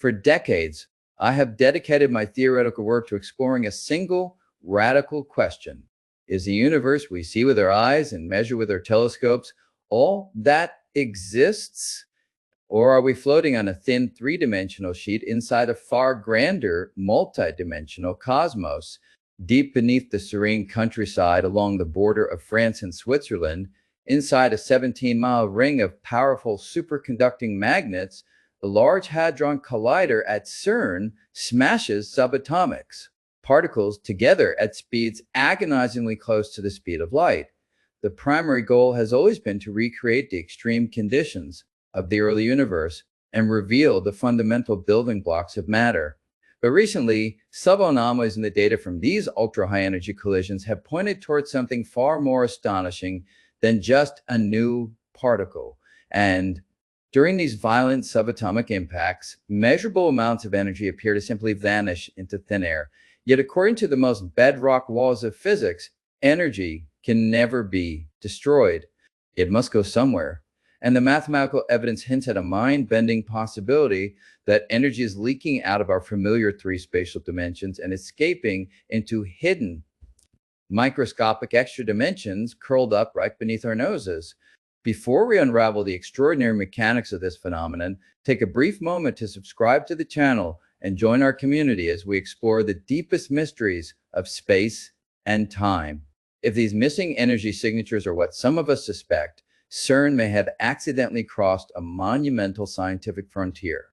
For decades, I have dedicated my theoretical work to exploring a single radical question. Is the universe we see with our eyes and measure with our telescopes all that exists? Or are we floating on a thin three-dimensional sheet inside a far grander multi-dimensional cosmos, deep beneath the serene countryside along the border of France and Switzerland, inside a 17-mile ring of powerful superconducting magnets? The Large Hadron Collider at CERN smashes subatomics, particles together at speeds agonizingly close to the speed of light. The primary goal has always been to recreate the extreme conditions of the early universe and reveal the fundamental building blocks of matter. But recently, subanomalies in the data from these ultra-high energy collisions have pointed towards something far more astonishing than just a new particle. And during these violent subatomic impacts, measurable amounts of energy appear to simply vanish into thin air. Yet according to the most bedrock laws of physics, energy can never be destroyed. It must go somewhere. And the mathematical evidence hints at a mind-bending possibility that energy is leaking out of our familiar three spatial dimensions and escaping into hidden microscopic extra dimensions curled up right beneath our noses. Before we unravel the extraordinary mechanics of this phenomenon, take a brief moment to subscribe to the channel and join our community as we explore the deepest mysteries of space and time. If these missing energy signatures are what some of us suspect, CERN may have accidentally crossed a monumental scientific frontier.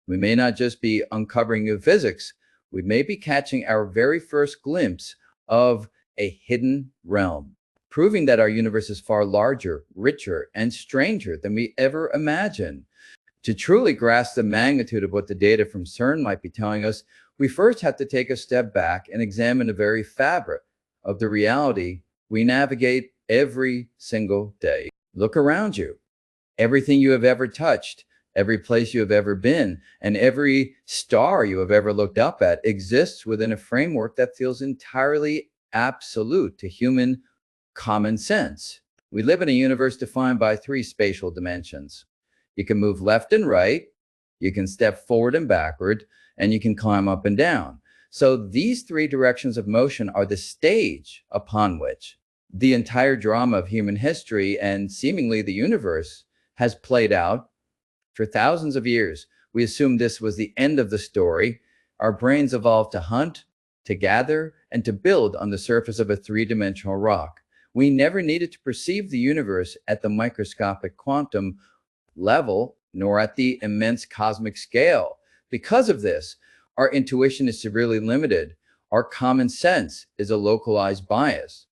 We may not just be uncovering new physics, we may be catching our very first glimpse of a hidden realm, proving that our universe is far larger, richer, and stranger than we ever imagined. To truly grasp the magnitude of what the data from CERN might be telling us, we first have to take a step back and examine the very fabric of the reality we navigate every single day. Look around you. Everything you have ever touched, every place you have ever been, and every star you have ever looked up at exists within a framework that feels entirely absolute to human common sense. We live in a universe defined by three spatial dimensions. You can move left and right, you can step forward and backward, and you can climb up and down. So these three directions of motion are the stage upon which the entire drama of human history and seemingly the universe has played out. For thousands of years, we assumed this was the end of the story. Our brains evolved to hunt, to gather, and to build on the surface of a three-dimensional rock. We never needed to perceive the universe at the microscopic quantum level, nor at the immense cosmic scale. Because of this, our intuition is severely limited. Our common sense is a localized bias.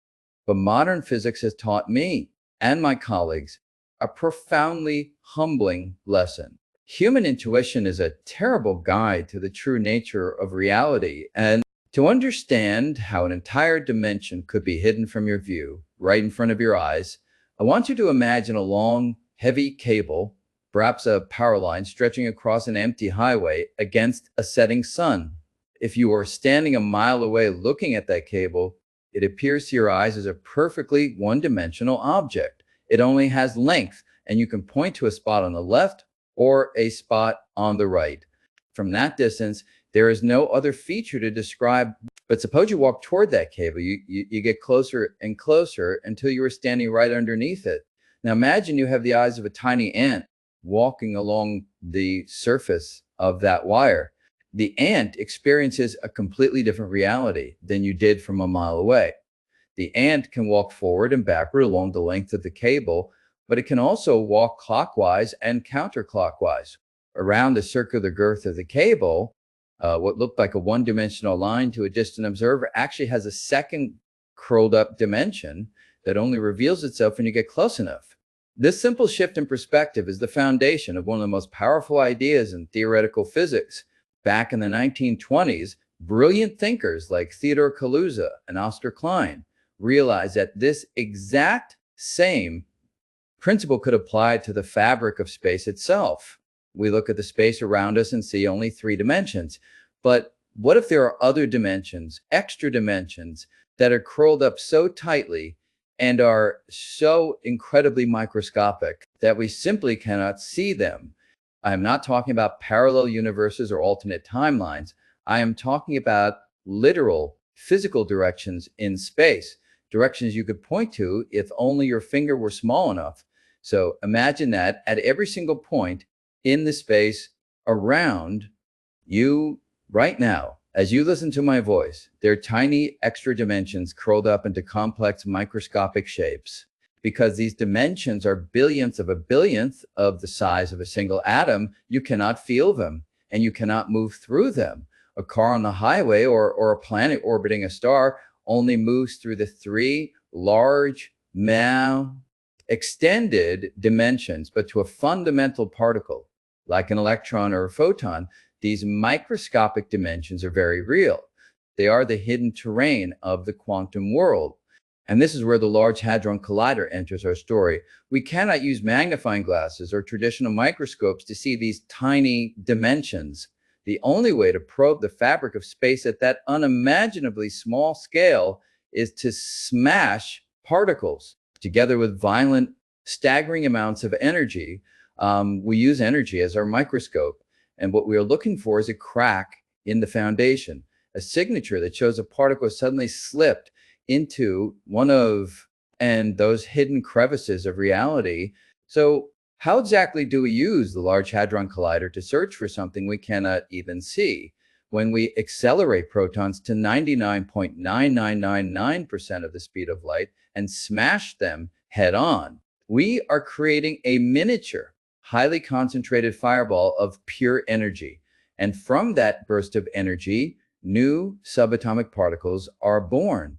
But modern physics has taught me and my colleagues a profoundly humbling lesson. Human intuition is a terrible guide to the true nature of reality, and to understand how an entire dimension could be hidden from your view, right in front of your eyes, I want you to imagine a long, heavy cable, perhaps a power line stretching across an empty highway against a setting sun. If you are standing a mile away looking at that cable, it appears to your eyes as a perfectly one-dimensional object. It only has length, and you can point to a spot on the left or a spot on the right. From that distance, there is no other feature to describe. But suppose you walk toward that cable. You get closer and closer until you are standing right underneath it. Now imagine you have the eyes of a tiny ant walking along the surface of that wire. The ant experiences a completely different reality than you did from a mile away. The ant can walk forward and backward along the length of the cable, but it can also walk clockwise and counterclockwise. Around the circular girth of the cable, what looked like a one-dimensional line to a distant observer actually has a second curled up dimension that only reveals itself when you get close enough. This simple shift in perspective is the foundation of one of the most powerful ideas in theoretical physics. Back in the 1920s, brilliant thinkers like Theodore Kaluza and Oscar Klein realized that this exact same principle could apply to the fabric of space itself. We look at the space around us and see only three dimensions. But what if there are other dimensions, extra dimensions, that are curled up so tightly and are so incredibly microscopic that we simply cannot see them? I am not talking about parallel universes or alternate timelines. I am talking about literal physical directions in space, directions you could point to if only your finger were small enough. So imagine that at every single point in the space around you right now, as you listen to my voice, they're tiny extra dimensions curled up into complex microscopic shapes. Because these dimensions are billionths of a billionth of the size of a single atom, you cannot feel them and you cannot move through them. A car on the highway or a planet orbiting a star only moves through the three large, now extended dimensions, but to a fundamental particle, like an electron or a photon, these microscopic dimensions are very real. They are the hidden terrain of the quantum world. And this is where the Large Hadron Collider enters our story. We cannot use magnifying glasses or traditional microscopes to see these tiny dimensions. The only way to probe the fabric of space at that unimaginably small scale is to smash particles together with violent, staggering amounts of energy. We use energy as our microscope. And what we are looking for is a crack in the foundation, a signature that shows a particle suddenly slipped into one of those hidden crevices of reality. So how exactly do we use the Large Hadron Collider to search for something we cannot even see? When we accelerate protons to 99.9999% of the speed of light and smash them head on, we are creating a miniature, highly concentrated fireball of pure energy. And from that burst of energy, new subatomic particles are born.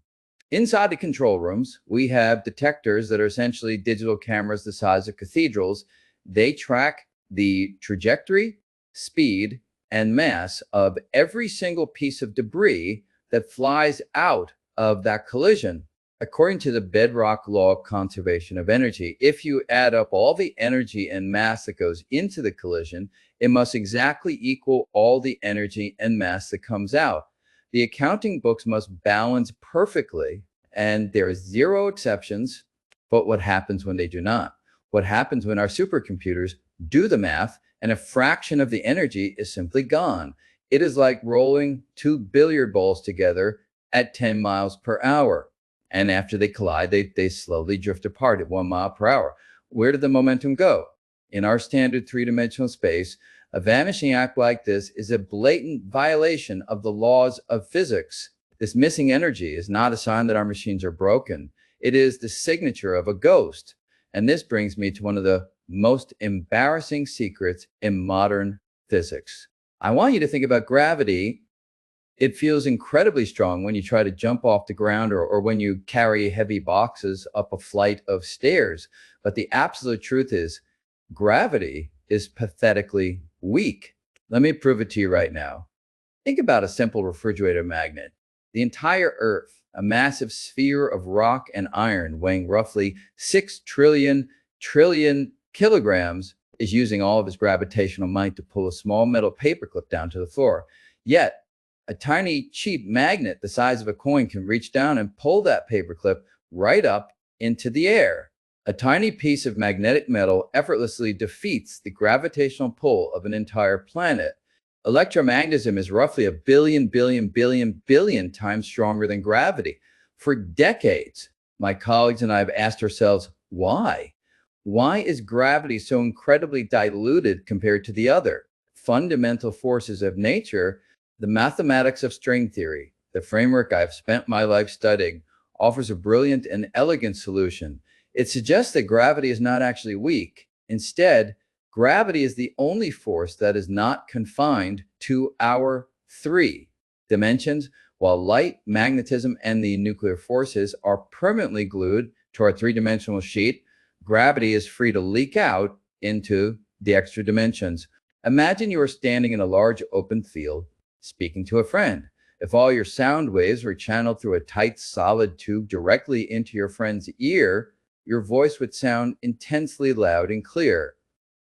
Inside the control rooms, we have detectors that are essentially digital cameras the size of cathedrals. They track the trajectory, speed, and mass of every single piece of debris that flies out of that collision. According to the bedrock law of conservation of energy, if you add up all the energy and mass that goes into the collision, it must exactly equal all the energy and mass that comes out. The accounting books must balance perfectly, and there are zero exceptions. But what happens when they do not? What happens when our supercomputers do the math and a fraction of the energy is simply gone? It is like rolling two billiard balls together at 10 miles per hour. And after they collide, they slowly drift apart at 1 mile per hour. Where did the momentum go? In our standard three-dimensional space, a vanishing act like this is a blatant violation of the laws of physics. This missing energy is not a sign that our machines are broken. It is the signature of a ghost. And this brings me to one of the most embarrassing secrets in modern physics. I want you to think about gravity. It feels incredibly strong when you try to jump off the ground or when you carry heavy boxes up a flight of stairs. But the absolute truth is, gravity is pathetically weak. Let me prove it to you right now. Think about a simple refrigerator magnet. The entire Earth, a massive sphere of rock and iron weighing roughly 6 trillion kilograms, is using all of its gravitational might to pull a small metal paperclip down to the floor. Yet, a tiny, cheap magnet the size of a coin can reach down and pull that paperclip right up into the air. A tiny piece of magnetic metal effortlessly defeats the gravitational pull of an entire planet. Electromagnetism is roughly a billion times stronger than gravity. For decades, my colleagues and I have asked ourselves, why? Why is gravity so incredibly diluted compared to the other fundamental forces of nature? The mathematics of string theory, the framework I've spent my life studying, offers a brilliant and elegant solution. It suggests that gravity is not actually weak. Instead, gravity is the only force that is not confined to our three dimensions, while light, magnetism, and the nuclear forces are permanently glued to our three-dimensional sheet. Gravity is free to leak out into the extra dimensions. Imagine you are standing in a large open field, speaking to a friend. If all your sound waves were channeled through a tight, solid tube directly into your friend's ear, your voice would sound intensely loud and clear.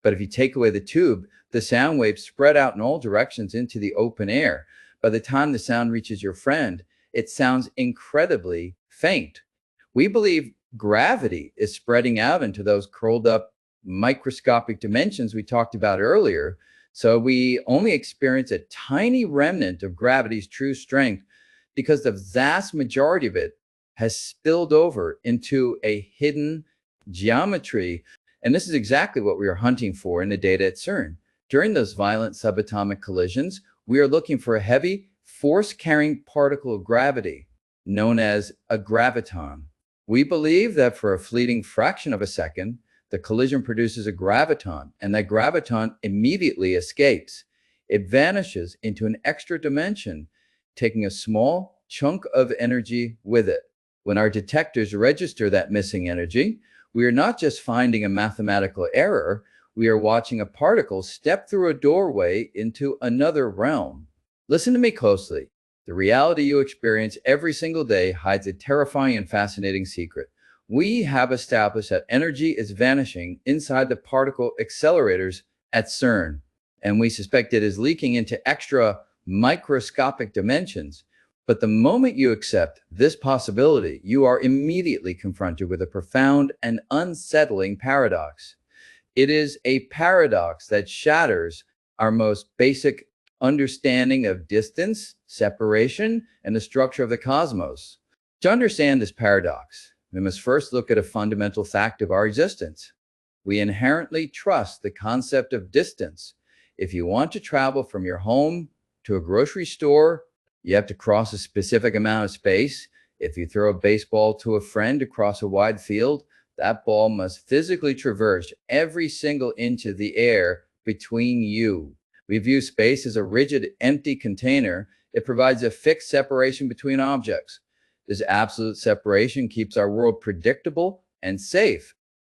But if you take away the tube, the sound waves spread out in all directions into the open air. By the time the sound reaches your friend, it sounds incredibly faint. We believe gravity is spreading out into those curled up microscopic dimensions we talked about earlier. So we only experience a tiny remnant of gravity's true strength because the vast majority of it has spilled over into a hidden geometry. And this is exactly what we are hunting for in the data at CERN. During those violent subatomic collisions, we are looking for a heavy, force-carrying particle of gravity known as a graviton. We believe that for a fleeting fraction of a second, the collision produces a graviton, and that graviton immediately escapes. It vanishes into an extra dimension, taking a small chunk of energy with it. When our detectors register that missing energy, we are not just finding a mathematical error, we are watching a particle step through a doorway into another realm. Listen to me closely. The reality you experience every single day hides a terrifying and fascinating secret. We have established that energy is vanishing inside the particle accelerators at CERN, and we suspect it is leaking into extra microscopic dimensions. But the moment you accept this possibility, you are immediately confronted with a profound and unsettling paradox. It is a paradox that shatters our most basic understanding of distance, separation, and the structure of the cosmos. To understand this paradox, we must first look at a fundamental fact of our existence. We inherently trust the concept of distance. If you want to travel from your home to a grocery store, you have to cross a specific amount of space. If you throw a baseball to a friend across a wide field, that ball must physically traverse every single inch of the air between you. We view space as a rigid, empty container. It provides a fixed separation between objects. This absolute separation keeps our world predictable and safe.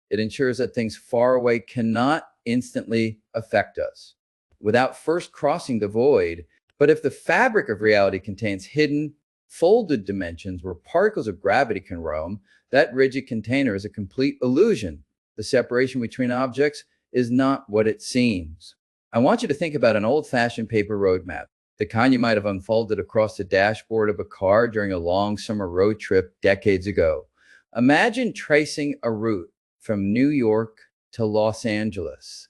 It ensures that things far away cannot instantly affect us without first crossing the void. But if the fabric of reality contains hidden, folded dimensions where particles of gravity can roam, that rigid container is a complete illusion. The separation between objects is not what it seems. I want you to think about an old-fashioned paper road map, the kind you might have unfolded across the dashboard of a car during a long summer road trip decades ago. Imagine tracing a route from New York to Los Angeles.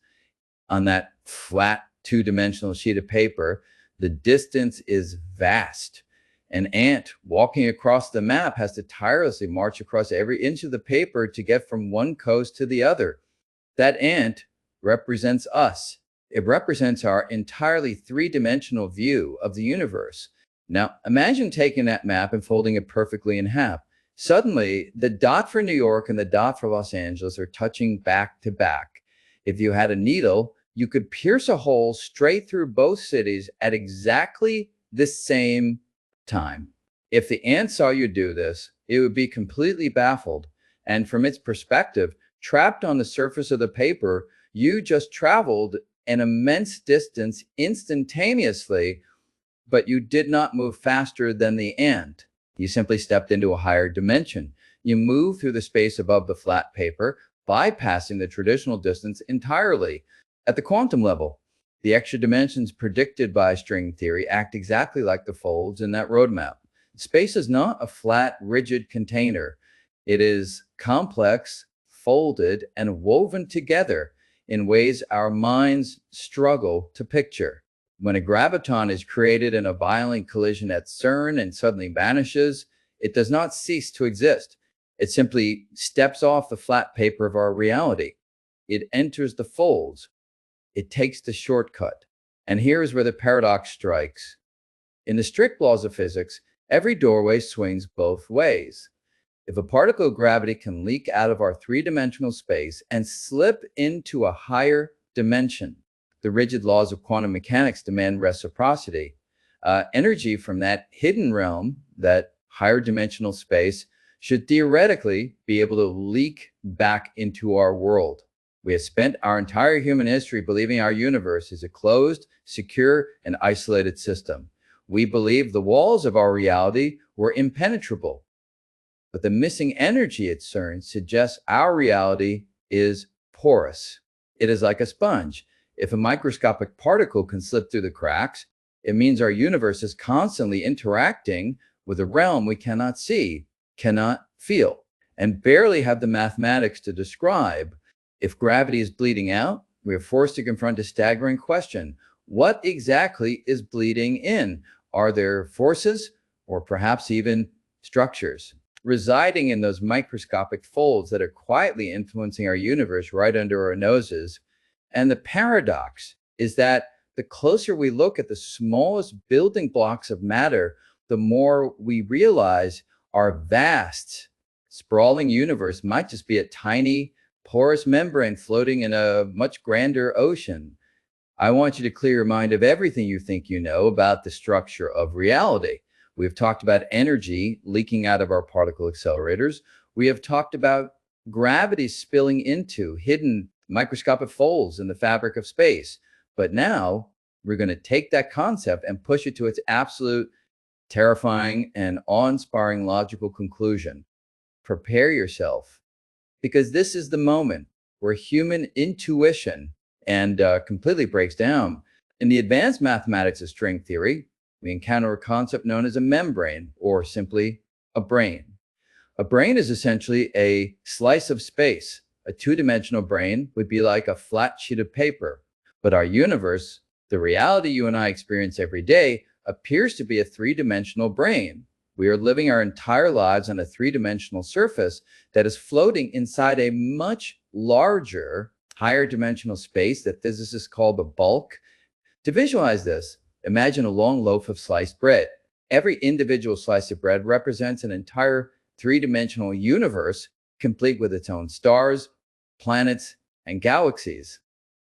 On that flat, two-dimensional sheet of paper, the distance is vast. An ant walking across the map has to tirelessly march across every inch of the paper to get from one coast to the other. That ant represents us. It represents our entirely three-dimensional view of the universe. Now, imagine taking that map and folding it perfectly in half. Suddenly, the dot for New York and the dot for Los Angeles are touching back to back. If you had a needle, you could pierce a hole straight through both cities at exactly the same time. If the ant saw you do this, it would be completely baffled. And from its perspective, trapped on the surface of the paper, you just traveled an immense distance instantaneously, but you did not move faster than the ant. You simply stepped into a higher dimension. You moved through the space above the flat paper, bypassing the traditional distance entirely. At the quantum level, the extra dimensions predicted by string theory act exactly like the folds in that roadmap. Space is not a flat, rigid container. It is complex, folded, and woven together in ways our minds struggle to picture. When a graviton is created in a violent collision at CERN and suddenly vanishes, it does not cease to exist. It simply steps off the flat paper of our reality. It enters the folds. It takes the shortcut. And here is where the paradox strikes. In the strict laws of physics, every doorway swings both ways. If a particle of gravity can leak out of our three-dimensional space and slip into a higher dimension, the rigid laws of quantum mechanics demand reciprocity. Energy from that hidden realm, that higher dimensional space, should theoretically be able to leak back into our world. We have spent our entire human history believing our universe is a closed, secure, and isolated system. We believe the walls of our reality were impenetrable. But the missing energy at CERN suggests our reality is porous. It is like a sponge. If a microscopic particle can slip through the cracks, it means our universe is constantly interacting with a realm we cannot see, cannot feel, and barely have the mathematics to describe. If gravity is bleeding out, we are forced to confront a staggering question. What exactly is bleeding in? Are there forces or perhaps even structures residing in those microscopic folds that are quietly influencing our universe right under our noses? And the paradox is that the closer we look at the smallest building blocks of matter, the more we realize our vast, sprawling universe might just be a tiny, porous membrane floating in a much grander ocean. I want you to clear your mind of everything you think you know about the structure of reality. We've talked about energy leaking out of our particle accelerators. We have talked about gravity spilling into hidden microscopic folds in the fabric of space. But now we're going to take that concept and push it to its absolute terrifying and awe-inspiring logical conclusion. Prepare yourself, because this is the moment where human intuition completely breaks down. In the advanced mathematics of string theory, we encounter a concept known as a membrane, or simply a brane. A brane is essentially a slice of space. A two-dimensional brane would be like a flat sheet of paper. But our universe, the reality you and I experience every day, appears to be a three-dimensional brane. We are living our entire lives on a three-dimensional surface that is floating inside a much larger, higher dimensional space that physicists call the bulk. To visualize this, imagine a long loaf of sliced bread. Every individual slice of bread represents an entire three-dimensional universe, complete with its own stars, planets, and galaxies.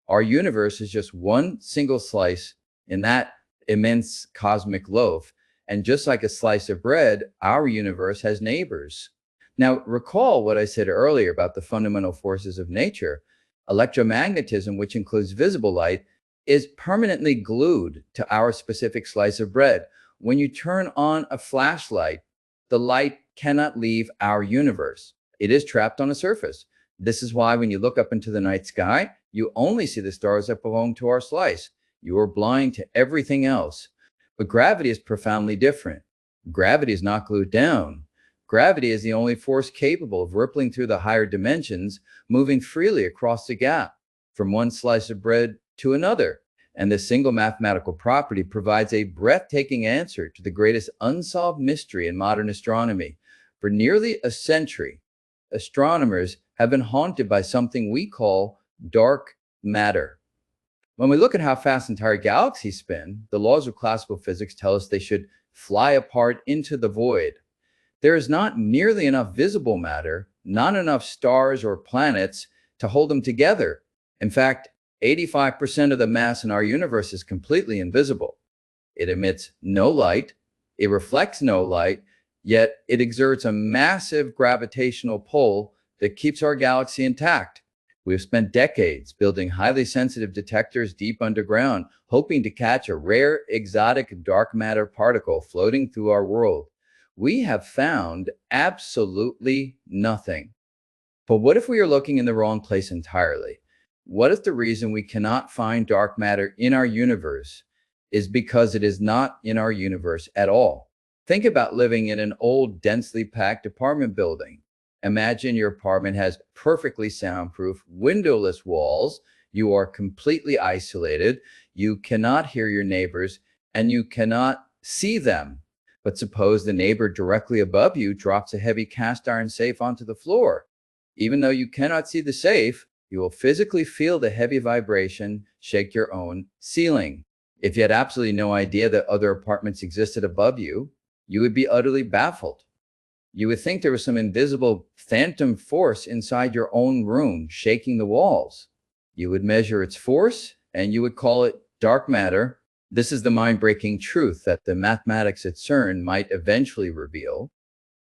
Our universe is just one single slice in that immense cosmic loaf. And just like a slice of bread, our universe has neighbors. Now, recall what I said earlier about the fundamental forces of nature. Electromagnetism, which includes visible light, is permanently glued to our specific slice of bread. When you turn on a flashlight, the light cannot leave our universe. It is trapped on a surface. This is why when you look up into the night sky, you only see the stars that belong to our slice. You are blind to everything else. But gravity is profoundly different. Gravity is not glued down. Gravity is the only force capable of rippling through the higher dimensions, moving freely across the gap from one slice of bread to another. And this single mathematical property provides a breathtaking answer to the greatest unsolved mystery in modern astronomy. For nearly a century, astronomers have been haunted by something we call dark matter. When we look at how fast entire galaxies spin, the laws of classical physics tell us they should fly apart into the void. There is not nearly enough visible matter, not enough stars or planets to hold them together. In fact, 85% of the mass in our universe is completely invisible. It emits no light, it reflects no light, yet it exerts a massive gravitational pull that keeps our galaxy intact. We have spent decades building highly sensitive detectors deep underground, hoping to catch a rare, exotic dark matter particle floating through our world. We have found absolutely nothing. But what if we are looking in the wrong place entirely? What if the reason we cannot find dark matter in our universe is because it is not in our universe at all? Think about living in an old, densely packed apartment building. Imagine your apartment has perfectly soundproof, windowless walls. You are completely isolated. You cannot hear your neighbors and you cannot see them. But suppose the neighbor directly above you drops a heavy cast iron safe onto the floor. Even though you cannot see the safe, you will physically feel the heavy vibration shake your own ceiling. If you had absolutely no idea that other apartments existed above you, you would be utterly baffled. You would think there was some invisible phantom force inside your own room shaking the walls. You would measure its force and you would call it dark matter. This is the mind-breaking truth that the mathematics at CERN might eventually reveal.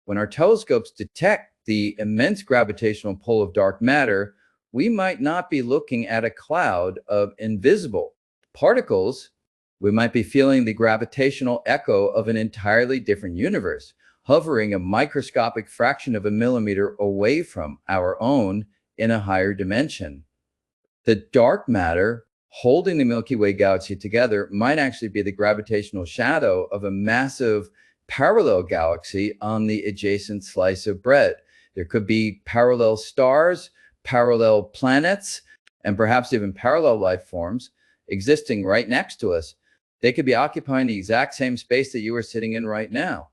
When our telescopes detect the immense gravitational pull of dark matter, we might not be looking at a cloud of invisible particles. We might be feeling the gravitational echo of an entirely different universe, hovering a microscopic fraction of a millimeter away from our own in a higher dimension. The dark matter holding the Milky Way galaxy together might actually be the gravitational shadow of a massive parallel galaxy on the adjacent slice of bread. There could be parallel stars, parallel planets, and perhaps even parallel life forms existing right next to us. They could be occupying the exact same space that you are sitting in right now,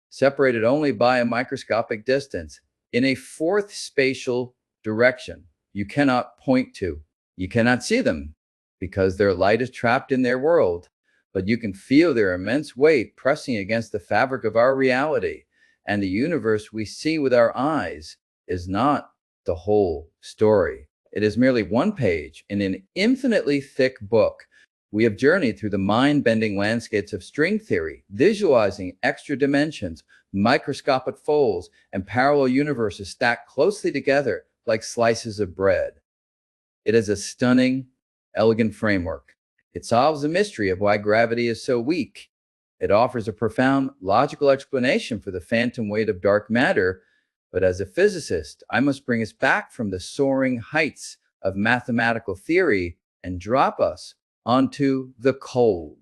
separated only by a microscopic distance in a fourth spatial direction you cannot point to. You cannot see them because their light is trapped in their world, but you can feel their immense weight pressing against the fabric of our reality. And the universe we see with our eyes is not the whole story. It is merely one page in an infinitely thick book. We have journeyed through the mind-bending landscapes of string theory, visualizing extra dimensions, microscopic folds, and parallel universes stacked closely together like slices of bread. It is a stunning, elegant framework. It solves the mystery of why gravity is so weak. It offers a profound logical explanation for the phantom weight of dark matter. But as a physicist, I must bring us back from the soaring heights of mathematical theory and drop us onto the cold,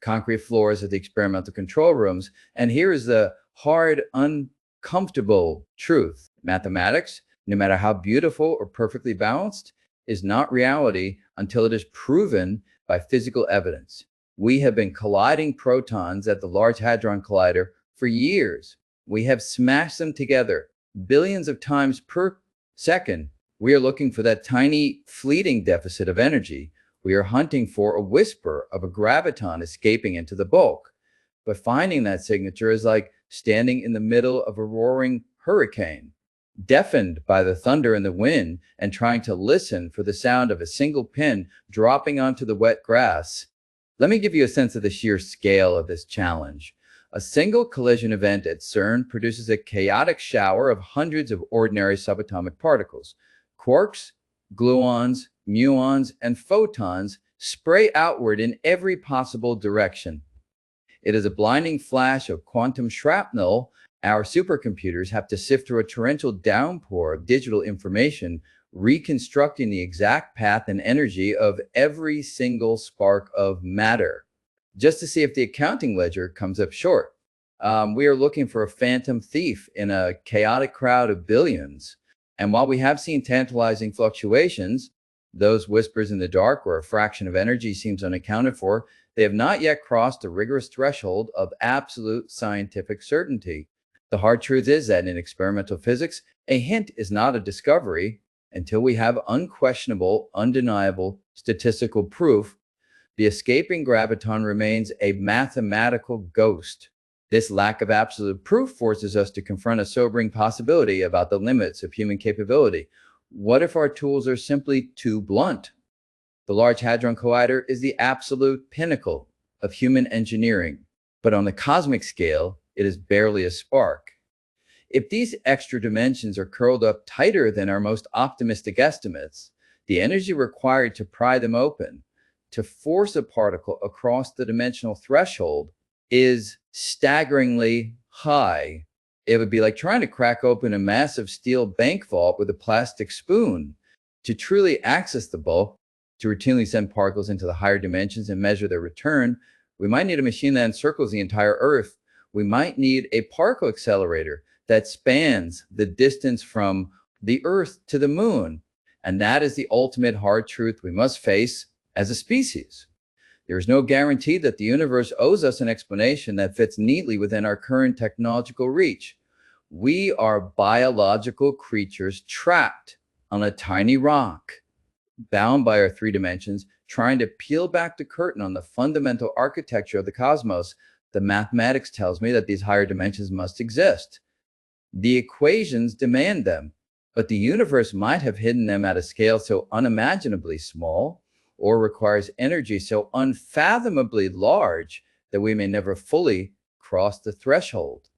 concrete floors of the experimental control rooms. And here is the hard, uncomfortable truth. Mathematics, no matter how beautiful or perfectly balanced, is not reality until it is proven by physical evidence. We have been colliding protons at the Large Hadron Collider for years. We have smashed them together billions of times per second. We are looking for that tiny, fleeting deficit of energy. We are hunting for a whisper of a graviton escaping into the bulk. But finding that signature is like standing in the middle of a roaring hurricane, deafened by the thunder and the wind, and trying to listen for the sound of a single pin dropping onto the wet grass. Let me give you a sense of the sheer scale of this challenge. A single collision event at CERN produces a chaotic shower of hundreds of ordinary subatomic particles. Quarks, gluons, muons, and photons spray outward in every possible direction. It is a blinding flash of quantum shrapnel. Our supercomputers have to sift through a torrential downpour of digital information, reconstructing the exact path and energy of every single spark of matter, just to see if the accounting ledger comes up short. We are looking for a phantom thief in a chaotic crowd of billions. And while we have seen tantalizing fluctuations, those whispers in the dark where a fraction of energy seems unaccounted for, they have not yet crossed the rigorous threshold of absolute scientific certainty. The hard truth is that in experimental physics, a hint is not a discovery until we have unquestionable, undeniable statistical proof. The escaping graviton remains a mathematical ghost. This lack of absolute proof forces us to confront a sobering possibility about the limits of human capability. What if our tools are simply too blunt? The Large Hadron Collider is the absolute pinnacle of human engineering, but on the cosmic scale, it is barely a spark. If these extra dimensions are curled up tighter than our most optimistic estimates, the energy required to pry them open, to force a particle across the dimensional threshold, is staggeringly high. It would be like trying to crack open a massive steel bank vault with a plastic spoon. To truly access the bulk, to routinely send particles into the higher dimensions and measure their return, we might need a machine that encircles the entire Earth. We might need a particle accelerator that spans the distance from the Earth to the moon. And that is the ultimate hard truth we must face as a species. There is no guarantee that the universe owes us an explanation that fits neatly within our current technological reach. We are biological creatures trapped on a tiny rock, bound by our three dimensions, trying to peel back the curtain on the fundamental architecture of the cosmos. The mathematics tells me that these higher dimensions must exist. The equations demand them, but the universe might have hidden them at a scale so unimaginably small, or requires energy so unfathomably large that we may never fully cross the threshold.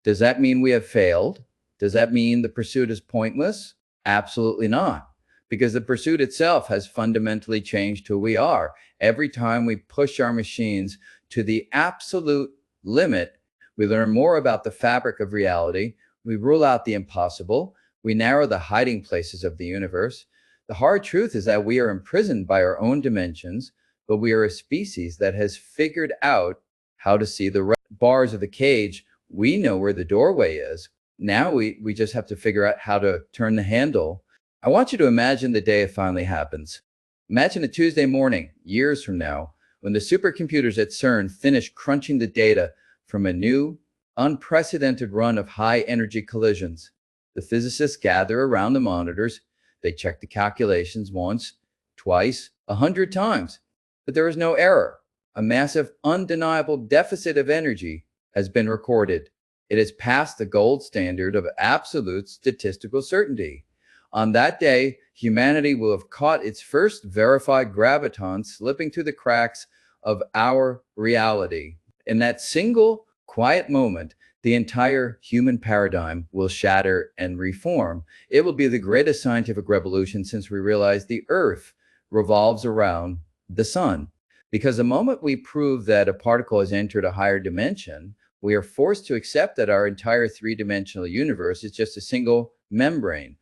Does that mean we have failed? Does that mean the pursuit is pointless? Absolutely not, because the pursuit itself has fundamentally changed who we are. Every time we push our machines to the absolute limit, we learn more about the fabric of reality, we rule out the impossible, we narrow the hiding places of the universe. The hard truth is that we are imprisoned by our own dimensions, but we are a species that has figured out how to see the bars of the cage. We know where the doorway is. Now we just have to figure out how to turn the handle. I want you to imagine the day it finally happens. Imagine a Tuesday morning, years from now, when the supercomputers at CERN finish crunching the data from a new, unprecedented run of high energy collisions. The physicists gather around the monitors. They check the calculations once, twice, 100 times, but there is no error. A massive, undeniable deficit of energy has been recorded. It has passed the gold standard of absolute statistical certainty. On that day, humanity will have caught its first verified graviton slipping through the cracks of our reality. In that single quiet moment, the entire human paradigm will shatter and reform. It will be the greatest scientific revolution since we realized the Earth revolves around the sun. Because the moment we prove that a particle has entered a higher dimension, we are forced to accept that our entire three-dimensional universe is just a single membrane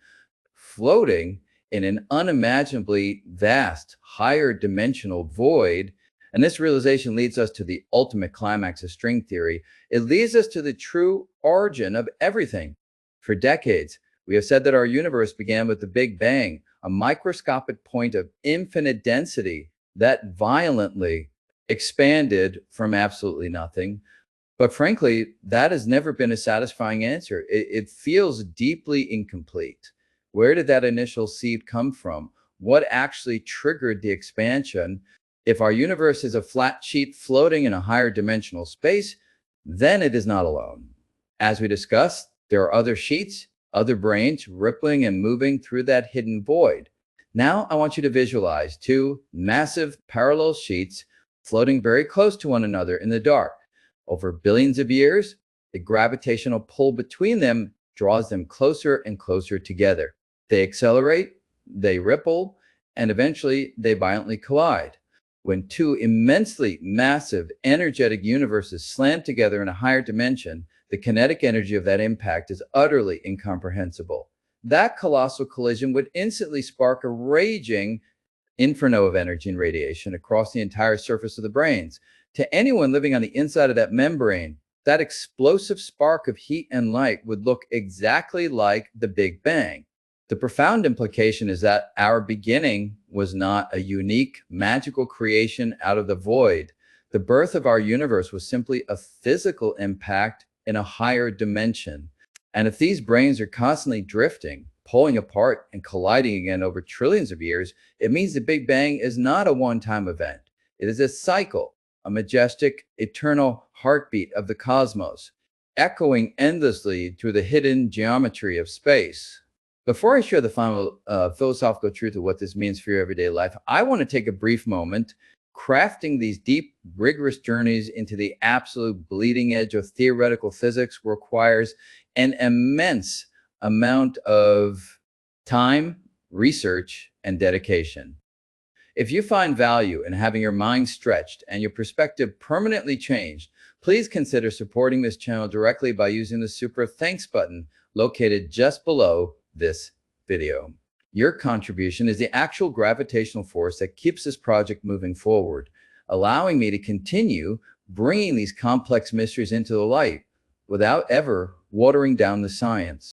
floating in an unimaginably vast, higher dimensional void. And this realization leads us to the ultimate climax of string theory. It leads us to the true origin of everything. For decades, we have said that our universe began with the Big Bang, a microscopic point of infinite density that violently expanded from absolutely nothing. But frankly, that has never been a satisfying answer. It feels deeply incomplete. Where did that initial seed come from? What actually triggered the expansion? If our universe is a flat sheet floating in a higher dimensional space, then it is not alone. As we discussed, there are other sheets, other branes rippling and moving through that hidden void. Now I want you to visualize two massive parallel sheets floating very close to one another in the dark. Over billions of years, the gravitational pull between them draws them closer and closer together. They accelerate, they ripple, and eventually they violently collide. When two immensely massive, energetic universes slam together in a higher dimension, the kinetic energy of that impact is utterly incomprehensible. That colossal collision would instantly spark a raging inferno of energy and radiation across the entire surface of the branes. To anyone living on the inside of that membrane, that explosive spark of heat and light would look exactly like the Big Bang. The profound implication is that our beginning was not a unique, magical creation out of the void. The birth of our universe was simply a physical impact in a higher dimension. And if these branes are constantly drifting, pulling apart, and colliding again over trillions of years, it means the Big Bang is not a one-time event. It is a cycle, a majestic, eternal heartbeat of the cosmos, echoing endlessly through the hidden geometry of space. Before I share the final philosophical truth of what this means for your everyday life, I want to take a brief moment. Crafting these deep, rigorous journeys into the absolute bleeding edge of theoretical physics requires an immense amount of time, research, and dedication. If you find value in having your mind stretched and your perspective permanently changed, please consider supporting this channel directly by using the super thanks button located just below this video. Your contribution is the actual gravitational force that keeps this project moving forward, allowing me to continue bringing these complex mysteries into the light without ever watering down the science.